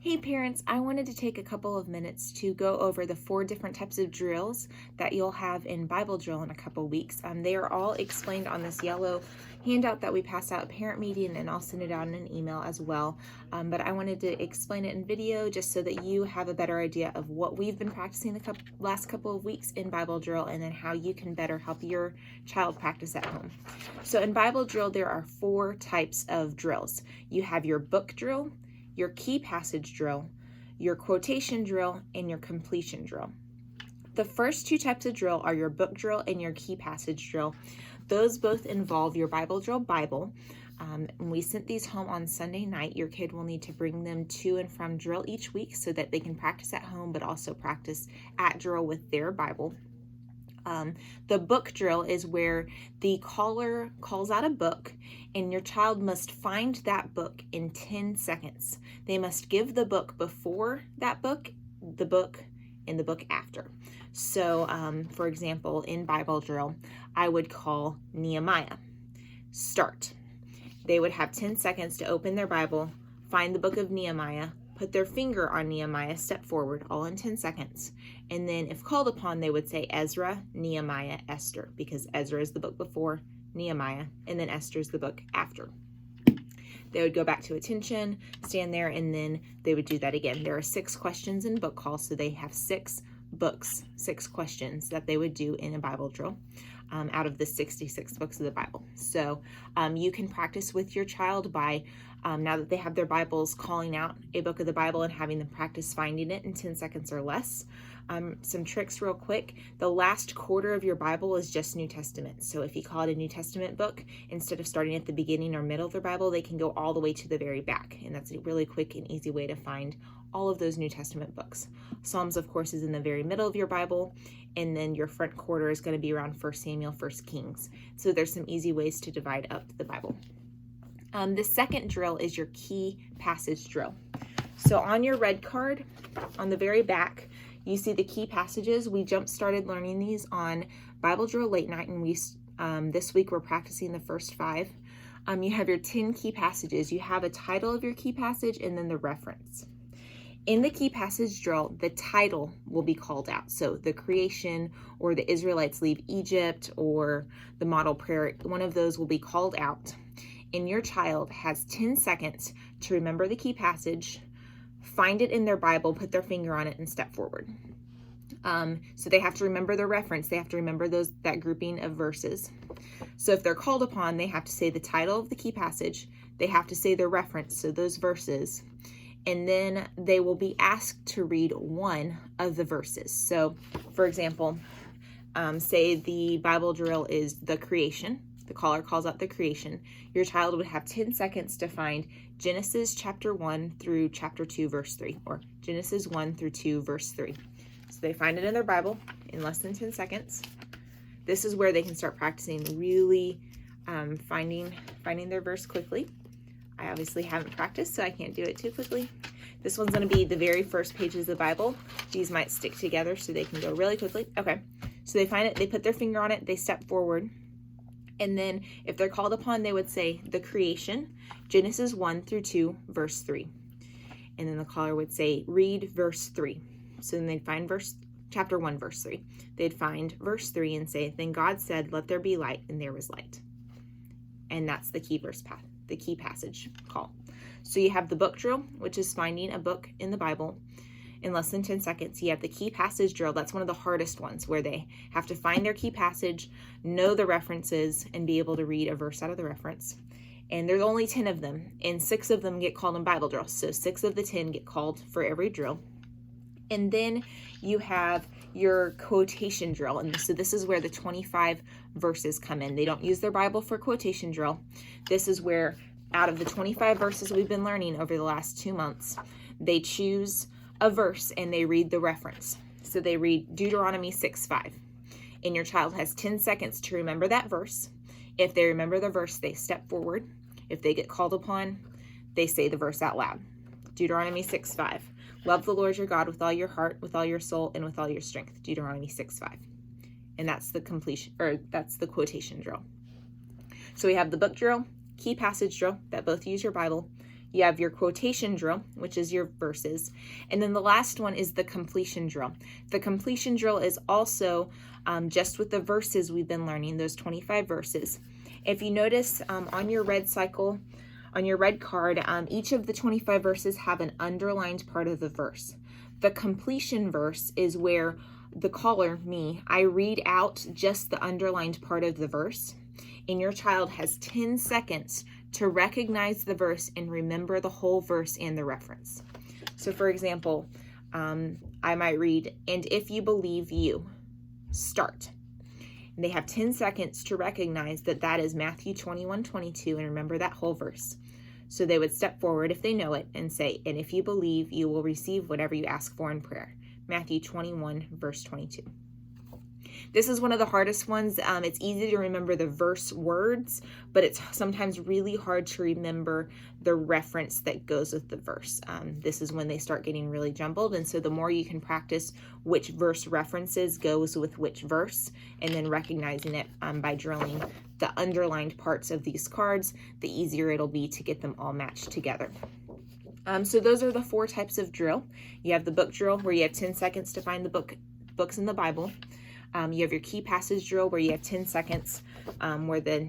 Hey parents, I wanted to take a couple of minutes to go over the 4 different types of drills that you'll have in Bible drill in a couple weeks. They are all explained on this yellow handout that we pass out at parent meeting, and I'll send it out in an email as well. But I wanted to explain it in video just so that you have a better idea of what we've been practicing the last couple of weeks in Bible drill, and then how you can better help your child practice at home. So in Bible drill, there are 4 types of drills. You have your book drill, your key passage drill, your quotation drill, and your completion drill. The first 2 types of drill are your book drill and your key passage drill. Those both involve your Bible drill Bible. When we sent these home on Sunday night, your kid will need to bring them to and from drill each week so that they can practice at home, but also practice at drill with their Bible. The book drill is where the caller calls out a book, and your child must find that book in 10 seconds. They must give the book before that book, the book, and the book after. So, for example, in Bible drill, I would call Nehemiah. Start. They would have 10 seconds to open their Bible, find the book of Nehemiah, put their finger on Nehemiah, step forward, all in 10 seconds. And then if called upon, they would say Ezra, Nehemiah, Esther, because Ezra is the book before Nehemiah, and then Esther is the book after. They would go back to attention, stand there, and then they would do that again. There are 6 questions in book call, so they have 6 books, 6 questions that they would do in a Bible drill out of the 66 books of the Bible. So you can practice with your child by, now that they have their Bibles, calling out a book of the Bible and having them practice finding it in 10 seconds or less. Some tricks real quick. The last quarter of your Bible is just New Testament. So if you call it a New Testament book, instead of starting at the beginning or middle of their Bible, they can go all the way to the very back. And that's a really quick and easy way to find all of those New Testament books. Psalms, of course, is in the very middle of your Bible. And then your front quarter is going to be around 1 Samuel, 1 Kings. So there's some easy ways to divide up the Bible. The second drill is your key passage drill. So on your red card, on the very back, you see the key passages. We started learning these on Bible drill late night, and this week we're practicing the first 5. You have your 10 key passages. You have a title of your key passage and then the reference. In the key passage drill, the title will be called out. So the creation, or the Israelites leave Egypt, or the model prayer, one of those will be called out. And your child has 10 seconds to remember the key passage, find it in their Bible, put their finger on it, and step forward. So they have to remember the reference. They have to remember that grouping of verses. So if they're called upon, they have to say the title of the key passage. They have to say the reference, so those verses. And then they will be asked to read one of the verses. So, for example, say the Bible drill is the creation. The caller calls out the creation. Your child would have 10 seconds to find Genesis chapter 1 through chapter 2, verse 3, or Genesis 1 through 2, verse 3. So they find it in their Bible in less than 10 seconds. This is where they can start practicing really finding their verse quickly. I obviously haven't practiced, so I can't do it too quickly. This one's going to be the very first pages of the Bible. These might stick together so they can go really quickly. Okay, so they find it, they put their finger on it, they step forward. And then if they're called upon, they would say the creation, Genesis 1 through 2, verse 3. And then the caller would say, read verse 3. So then they'd find chapter 1, verse 3. They'd find verse 3 and say, then God said, let there be light, and there was light. And that's the key verse path, the key passage call. So you have the book drill, which is finding a book in the Bible in less than 10 seconds. You have the key passage drill. That's one of the hardest ones, where they have to find their key passage, know the references, and be able to read a verse out of the reference. And there's only 10 of them, and 6 of them get called in Bible drill. So 6 of the 10 get called for every drill. And then you have your quotation drill. And so this is where the 25 verses come in. They don't use their Bible for quotation drill. This is where, out of the 25 verses we've been learning over the last 2 months, they choose a verse and they read the reference. So they read Deuteronomy 6:5. And your child has 10 seconds to remember that verse. If they remember the verse, they step forward. If they get called upon, they say the verse out loud. Deuteronomy 6:5. Love the Lord your God with all your heart, with all your soul, and with all your strength. Deuteronomy 6:5. And that's the that's the quotation drill. So we have the book drill, key passage drill, that both use your Bible, You have your quotation drill, which is your verses. And then the last one is the completion drill. The completion drill is also just with the verses we've been learning, those 25 verses. If you notice on your red cycle, on your red card, each of the 25 verses have an underlined part of the verse. The completion verse is where the caller, me, I read out just the underlined part of the verse, and your child has 10 seconds to recognize the verse and remember the whole verse and the reference. So for example, I might read, and if you believe you, start. And they have 10 seconds to recognize that that is Matthew 21:22 and remember that whole verse. So they would step forward if they know it and say, and if you believe, you will receive whatever you ask for in prayer. Matthew 21, verse 22. This is one of the hardest ones. It's easy to remember the verse words, but it's sometimes really hard to remember the reference that goes with the verse. This is when they start getting really jumbled, and so the more you can practice which verse references goes with which verse, and then recognizing it by drilling the underlined parts of these cards, the easier it'll be to get them all matched together. So those are the 4 types of drill. You have the book drill, where you have 10 seconds to find the books in the Bible. You have your key passage drill, where you have 10 seconds where the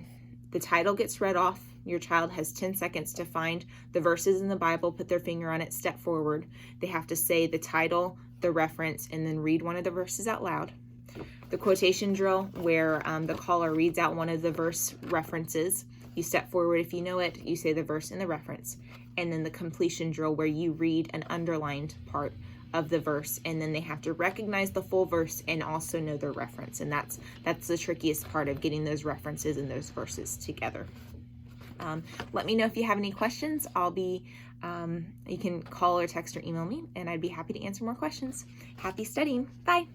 title gets read off. Your child has 10 seconds to find the verses in the Bible, put their finger on it, step forward. They have to say the title, the reference, and then read one of the verses out loud. The quotation drill, where the caller reads out one of the verse references. You step forward if you know it, you say the verse and the reference. And then the completion drill, where you read an underlined part of the verse, and then they have to recognize the full verse and also know their reference. And that's the trickiest part of getting those references and those verses together. Let me know if you have any questions. You can call or text or email me, and I'd be happy to answer more questions. Happy studying. Bye.